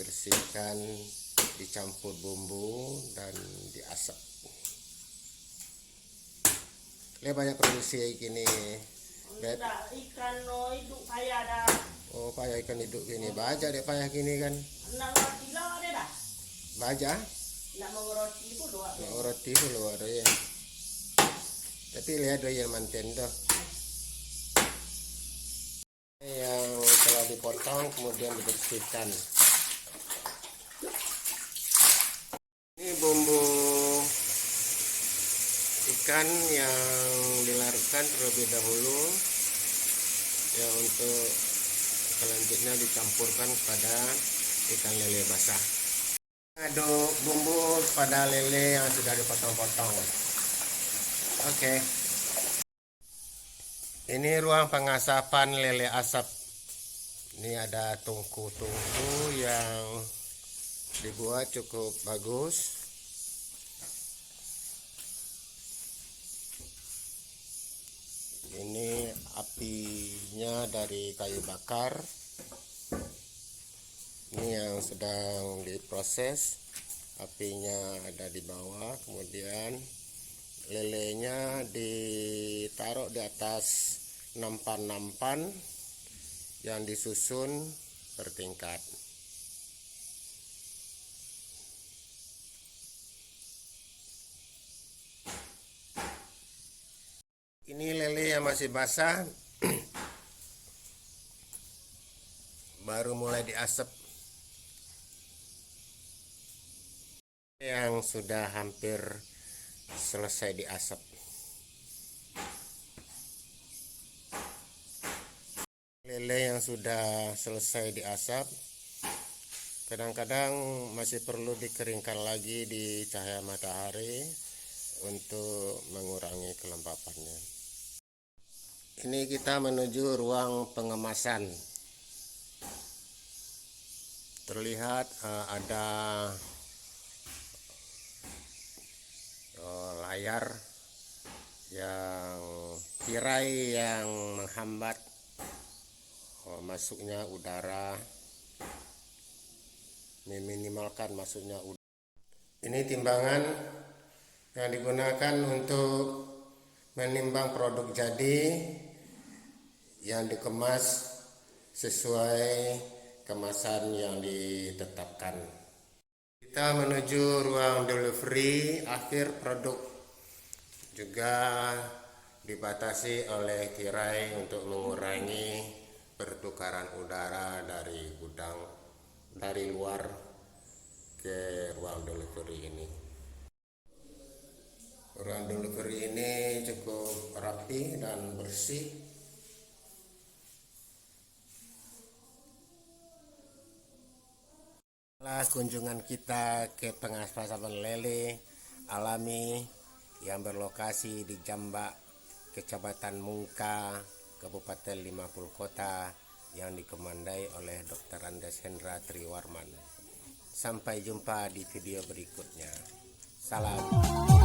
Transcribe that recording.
dibersihkan, dicampur bumbu dan diasap. Le banyak produksi gini. Bet. Ikan no hidup payah dah. Oh, payah ikan hidup gini. Baja deh payah gini kan. Nak roti lah ada dah. Baja. Nak mau roti pun doa. Mau roti pun ada ya. Tapi lihat doyan manten dah. Yang telah dipotong kemudian dibersihkan. Ini bumbu ikan yang dilarutkan terlebih dahulu ya, untuk selanjutnya dicampurkan pada ikan lele basah. Aduk bumbu pada lele yang sudah dipotong-potong. Oke. Ini ruang pengasapan lele asap. Ini ada tungku-tungku yang dibuat cukup bagus. Ini apinya dari kayu bakar. Ini yang sedang diproses, apinya ada di bawah, kemudian lelenya ditaruh di atas nampan-nampan yang disusun bertingkat. Ini lele yang masih basah baru mulai diasap. Yang sudah hampir selesai diasap. Lele yang sudah selesai diasap kadang-kadang masih perlu dikeringkan lagi di cahaya matahari untuk mengurangi kelembapannya. Ini kita menuju ruang pengemasan. Terlihat ada layar yang tirai yang menghambat masuknya udara, meminimalkan masuknya udara. Ini timbangan yang digunakan untuk menimbang produk jadi yang dikemas sesuai kemasan yang ditetapkan. Kita menuju ruang delivery akhir produk, juga dibatasi oleh tirai untuk mengurangi pertukaran udara dari gudang dari luar ke ruang delivery ini. Ruang delivery ini cukup rapi dan bersih. Setelah kunjungan kita ke pengasapan lele alami yang berlokasi di Jambak, Kecamatan Mungka, Kabupaten 50 Kota, yang dikomandai oleh Dr. Andes Hendra Triwarman. Sampai jumpa di video berikutnya. Salam.